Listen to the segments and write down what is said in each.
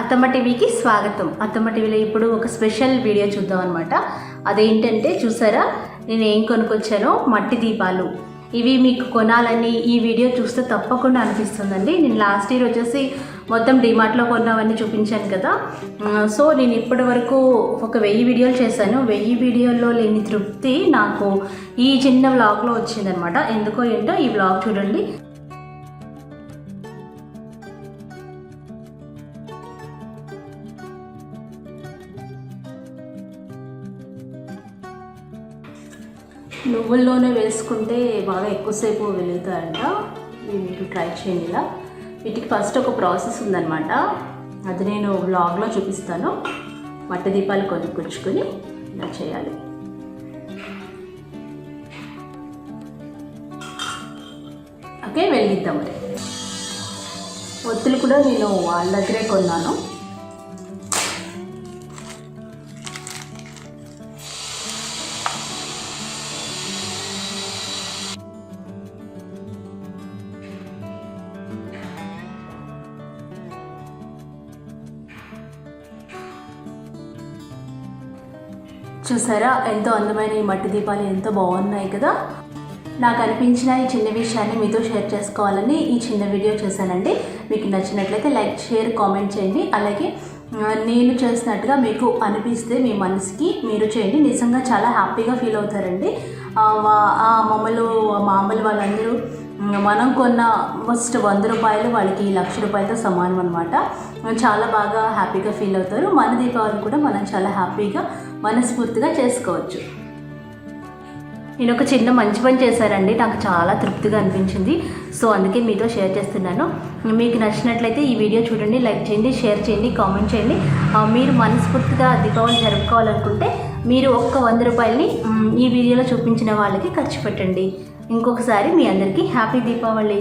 అత్తమ్మ టీవీకి స్వాగతం. అత్తమ్మ టీవీలో ఇప్పుడు ఒక స్పెషల్ వీడియో చూద్దాం అనమాట. అదేంటంటే చూసారా, నేను ఏం కొనుక్కొచ్చానో మట్టి దీపాలు. ఇవి మీకు కొనాలని ఈ వీడియో చూస్తే తప్పకుండా అనిపిస్తుందండి. నేను లాస్ట్ ఇయర్ వచ్చేసి మొత్తం డిమార్ట్లో కొన్నవన్నీ చూపించాను కదా. సో నేను ఇప్పటి వరకు ఒక 1000 వీడియోలు చేశాను. 1000 వీడియోల్లో లేని తృప్తి నాకు ఈ చిన్న వ్లాగ్లో వచ్చిందనమాట. ఎందుకో ఏంటో ఈ వ్లాగ్ చూడండి. నువ్వుల్లోనే వేసుకుంటే బాగా ఎక్కువసేపు వెలుగుతాయంట. ఇవి మీరు ట్రై చేయండి. ఇలా వీటికి ఫస్ట్ ఒక ప్రాసెస్ ఉందన్నమాట. అది నేను వ్లాగ్లో చూపిస్తాను. మట్టి దీపాలు కొనుక్కొచ్చుకొని ఇలా చేయాలి. ఓకే, వెలిగిద్దాం. మరి ఒత్తులు కూడా నేను వాళ్ళ దగ్గరే కొన్నాను. చూసారా, ఎంతో అందమైన ఈ మట్టి దీపాలు ఎంతో బాగున్నాయి కదా. నాకు అనిపించిన ఈ చిన్న విషయాన్ని మీతో షేర్ చేసుకోవాలని ఈ చిన్న వీడియో చేశానండి. మీకు నచ్చినట్లయితే లైక్, షేర్, కామెంట్ చేయండి. అలాగే నేను చేసినట్టుగా మీకు అనిపిస్తే మీ మనసుకి మీరు చేయండి. నిజంగా చాలా హ్యాపీగా ఫీల్ అవుతారండి. మామూలు వాళ్ళందరూ మనం కొన్న ఫస్ట్ 100 రూపాయలు వాళ్ళకి 1,00,000 రూపాయలతో సమానం అనమాట. చాలా బాగా హ్యాపీగా ఫీల్ అవుతారు. మన దీపావళి కూడా మనం చాలా హ్యాపీగా మనస్ఫూర్తిగా చేసుకోవచ్చు. నేను ఒక చిన్న మంచి పని చేశానండి. నాకు చాలా తృప్తిగా అనిపించింది. సో అందుకే మీతో షేర్ చేస్తున్నాను. మీకు నచ్చినట్లయితే ఈ వీడియో చూడండి, లైక్ చేయండి, షేర్ చేయండి, కామెంట్ చేయండి. మీరు మనస్ఫూర్తిగా దీపావళి జరుపుకోవాలనుకుంటే మీరు ఒక్క 100 రూపాయలని ఈ వీడియోలో చూపించిన వాళ్ళకి ఖర్చు పెట్టండి. ఇంకొకసారి మీ అందరికీ హ్యాపీ దీపావళి.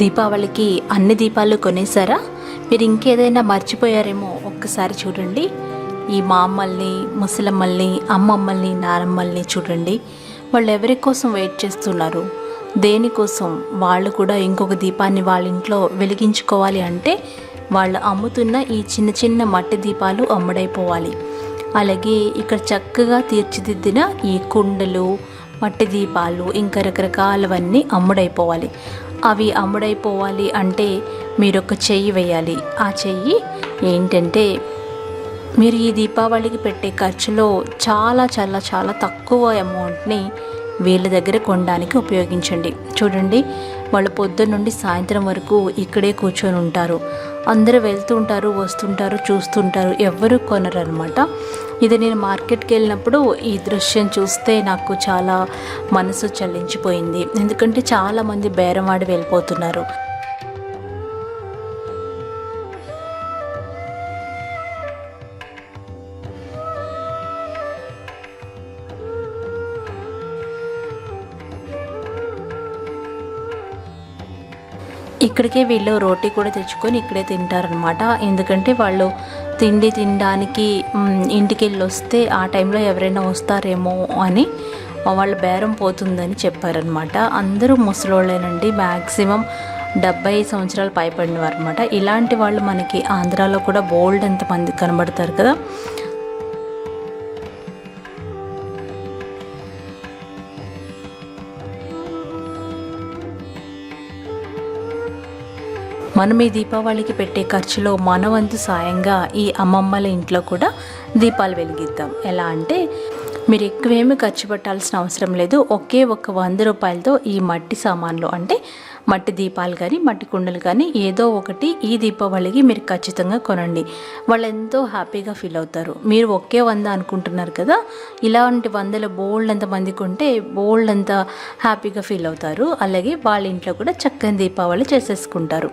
దీపావళికి అన్ని దీపాలు కొనేసారా? మీరు ఇంకేదైనా మర్చిపోయారేమో ఒక్కసారి చూడండి. ఈ మా అమ్మల్ని, ముసలమ్మల్ని, అమ్మమ్మల్ని, నానమ్మల్ని చూడండి. వాళ్ళు ఎవరి కోసం వెయిట్ చేస్తున్నారు, దేనికోసం? వాళ్ళు కూడా ఇంకొక దీపాన్ని వాళ్ళ ఇంట్లో వెలిగించుకోవాలి అంటే వాళ్ళు అమ్ముతున్న ఈ చిన్న చిన్న మట్టి దీపాలు అమ్ముడైపోవాలి. అలాగే ఇక్కడ చక్కగా తీర్చిదిద్దిన ఈ కుండలు, మట్టి దీపాలు, ఇంకా రకరకాలవన్నీ అమ్ముడైపోవాలి. అవి అమ్ముడైపోవాలి అంటే మీరు ఒక చెయ్యి వేయాలి. ఆ చెయ్యి ఏంటంటే, మీరు ఈ దీపావళికి పెట్టే ఖర్చులో చాలా చాలా చాలా తక్కువ అమౌంట్ని వీళ్ళ దగ్గర కొనడానికి ఉపయోగించండి. చూడండి, వాళ్ళు పొద్దున్న నుండి సాయంత్రం వరకు ఇక్కడే కూర్చొని ఉంటారు. అందరూ వెళ్తుంటారు, వస్తుంటారు, చూస్తుంటారు, ఎవరు కొనరు అనమాట. ఇది నేను మార్కెట్కి వెళ్ళినప్పుడు ఈ దృశ్యం చూస్తే నాకు చాలా మనసు చలించిపోయింది. ఎందుకంటే చాలామంది బేరమాడి వెళ్ళిపోతున్నారు. ఇక్కడికే వీళ్ళు రోటీ కూడా తెచ్చుకొని ఇక్కడే తింటారనమాట. ఎందుకంటే వాళ్ళు తిండి తినడానికి ఇంటికి వెళ్ళి వస్తే ఆ టైంలో ఎవరైనా వస్తారేమో అని వాళ్ళ బేరం పోతుందని చెప్పారనమాట. అందరూ ముసలోళ్ళేనండి, మ్యాక్సిమం 70 సంవత్సరాలు పైపడినవారు అనమాట. ఇలాంటి వాళ్ళు మనకి ఆంధ్రాలో కూడా బోల్డ్ ఎంతమంది కనబడతారు కదా. మనం ఈ దీపావళికి పెట్టే ఖర్చులో మన వంతు సాయంగా ఈ అమ్మమ్మల ఇంట్లో కూడా దీపాలు వెలిగిద్దాం. ఎలా అంటే, మీరు ఎక్కువేమీ ఖర్చు పెట్టాల్సిన అవసరం లేదు. ఒకే ఒక 100 రూపాయలతో ఈ మట్టి సామాన్లు అంటే మట్టి దీపాలు కానీ, మట్టి కుండలు కానీ ఏదో ఒకటి ఈ దీపావళికి మీరు ఖచ్చితంగా కొనండి. వాళ్ళు ఎంతో హ్యాపీగా ఫీల్ అవుతారు. మీరు ఒకే 100 అనుకుంటున్నారు కదా, ఇలాంటి 100 బోల్డ్ అంత మంది కొంటే బోల్డ్ అంత హ్యాపీగా ఫీల్ అవుతారు. అలాగే వాళ్ళ ఇంట్లో కూడా చక్కని దీపావళి చేసేసుకుంటారు.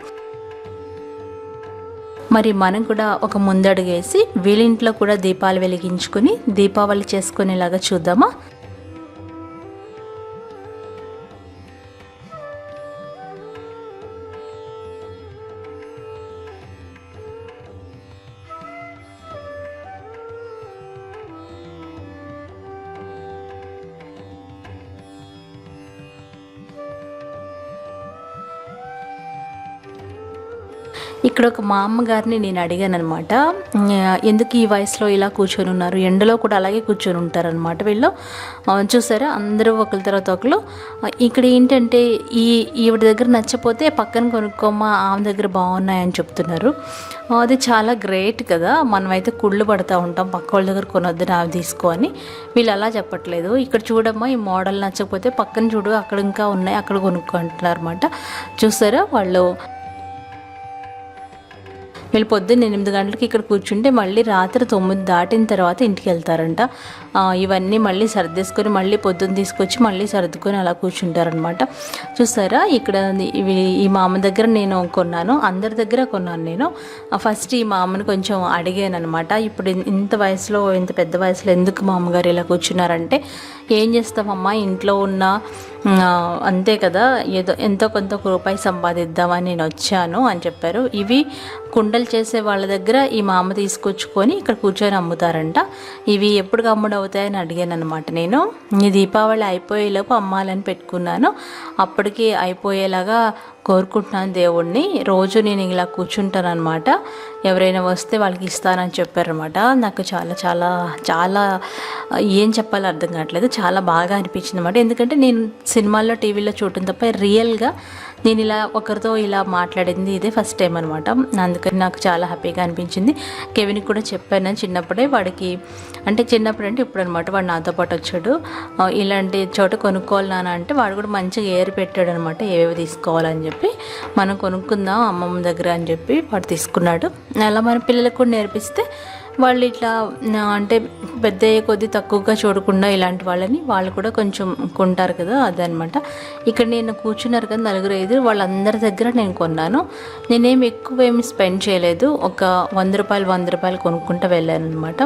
మరి మనం కూడా ఒక ముందడుగేసి వీళ్ళింట్లో కూడా దీపాలు వెలిగించుకొని దీపావళి చేసుకునేలాగా చూద్దామా? ఇక్కడ ఒక మా అమ్మగారిని నేను అడిగాను అనమాట, ఎందుకు ఈ వయసులో ఇలా కూర్చొని ఉన్నారు, ఎండలో కూడా అలాగే కూర్చొని ఉంటారనమాట వీళ్ళు. చూసారా అందరూ ఒకరి తర్వాత ఒకరు. ఇక్కడ ఏంటంటే ఈవిడ దగ్గర నచ్చపోతే పక్కన కొనుక్కోమా, ఆమె దగ్గర బాగున్నాయని చెప్తున్నారు. అది చాలా గ్రేట్ కదా. మనమైతే కుళ్ళు పడుతూ ఉంటాం పక్క వాళ్ళ దగ్గర కొనొద్దు నావి తీసుకో అని. వీళ్ళు అలా చెప్పట్లేదు. ఇక్కడ చూడమ్మా, ఈ మోడల్ నచ్చకపోతే పక్కన చూడు, అక్కడ ఇంకా ఉన్నాయి, అక్కడ కొనుక్కో అంటున్నారు అనమాట. చూసారా వీళ్ళు పొద్దున్న 8 గంటలకి ఇక్కడ కూర్చుంటే మళ్ళీ రాత్రి 9 దాటిన తర్వాత ఇంటికి వెళ్తారంట. ఇవన్నీ మళ్ళీ సర్దేసుకొని మళ్ళీ పొద్దున్న తీసుకొచ్చి మళ్ళీ సర్దుకొని అలా కూర్చుంటారనమాట. చూసారా ఇక్కడ ఈ మామ దగ్గర నేను కొన్నాను, అందరి దగ్గర కొన్నాను నేను. ఫస్ట్ ఈ మామని కొంచెం అడిగాను అనమాట, ఇప్పుడు ఇంత వయసులో, ఇంత పెద్ద వయసులో ఎందుకు మామగారు ఇలా కూర్చున్నారంటే, ఏం చేస్తామమ్మా, ఇంట్లో ఉన్న అంతే కదా, ఏదో ఎంతో కొంత రూపాయి సంపాదిద్దామని నేను వచ్చాను అని చెప్పారు. ఇవి కుండలు చేసే వాళ్ళ దగ్గర ఈ మామ తీసుకొచ్చుకొని ఇక్కడ కూర్చొని అమ్ముతారంట. ఇవి ఎప్పుడు అమ్ముడవుతాయని అడిగాను అనమాట నేను. ఈ దీపావళి అయిపోయేలోపు అమ్మాలని పెట్టుకున్నాను, అప్పటికి అయిపోయేలాగా కోరుకుంటున్నాను దేవుణ్ణి. రోజు నేను ఇలా కూర్చుంటాను అనమాట, ఎవరైనా వస్తే వాళ్ళకి ఇస్తానని చెప్పారనమాట. నాకు చాలా చాలా చాలా ఏం చెప్పాలో అర్థం కావట్లేదు, చాలా బాగా అనిపించింది అనమాట. ఎందుకంటే నేను సినిమాల్లో టీవీలో చూడటం తప్ప రియల్గా నేను ఇలా ఒకరితో ఇలా మాట్లాడింది ఇదే ఫస్ట్ టైం అనమాట. అందుకని నాకు చాలా హ్యాపీగా అనిపించింది. కెవిన్కి కూడా చెప్పాను చిన్నప్పుడే, వాడికి అంటే చిన్నప్పుడు అంటే ఇప్పుడు అనమాట, వాడు నాతో పాటు వచ్చాడు. ఇలాంటి చోట కొనుక్కోవాలి నాన్న అంటే వాడు కూడా మంచిగా ఏరి పెట్టాడు అనమాట, ఏవేవి తీసుకోవాలని చెప్పి. మనం కొనుక్కుందాం అమ్మమ్మ దగ్గర అని చెప్పి వాడు తీసుకున్నాడు. అలా మన పిల్లలకు కూడా నేర్పిస్తే వాళ్ళు ఇట్లా అంటే పెద్ద కొద్ది తక్కువగా చూడకుండా ఇలాంటి వాళ్ళని వాళ్ళు కూడా కొంచెం కొంటారు కదా, అదనమాట. ఇక్కడ నేను కూర్చున్నారు కదా 4-5, వాళ్ళందరి దగ్గర నేను కొన్నాను. నేనేమి ఎక్కువేమి స్పెండ్ చేయలేదు, ఒక 100 రూపాయలు కొనుక్కుంటూ వెళ్ళాను అనమాట.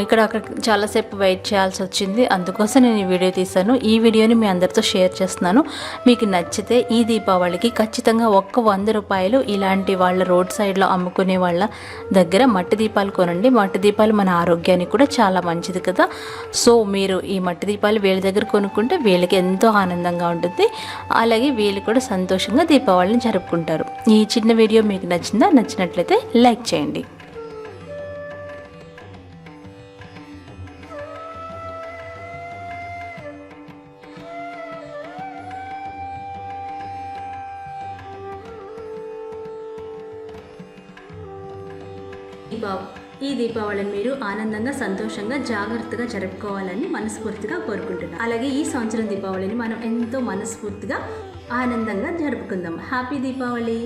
అక్కడ చాలాసేపు వెయిట్ చేయాల్సి వచ్చింది, అందుకోసం నేను ఈ వీడియో తీశాను. ఈ వీడియోని మీ అందరితో షేర్ చేస్తున్నాను. మీకు నచ్చితే ఈ దీపావళికి ఖచ్చితంగా 100 రూపాయలు ఇలాంటి వాళ్ళ రోడ్ సైడ్లో అమ్ముకునే వాళ్ళ దగ్గర మట్టి దీపాలు కొనండి. మట్టి దీపాలు మన ఆరోగ్యానికి కూడా చాలా మంచిది కదా. సో మీరు ఈ మట్టి దీపాలు వీళ్ళ దగ్గర కొనుక్కుంటే వీళ్ళకి ఎంతో ఆనందంగా ఉంటుంది, అలాగే వీళ్ళు కూడా సంతోషంగా దీపావళిని జరుపుకుంటారు. ఈ చిన్న వీడియో మీకు నచ్చిందా? నచ్చినట్లయితే లైక్ చేయండి. ఈ దీపావళిని మీరు ఆనందంగా, సంతోషంగా, జాగ్రత్తగా జరుపుకోవాలని మనస్ఫూర్తిగా కోరుకుంటున్నాను. అలాగే ఈ సంవత్సరం దీపావళిని మనం ఎంతో మనస్ఫూర్తిగా ఆనందంగా జరుపుకుందాం. హ్యాపీ దీపావళి.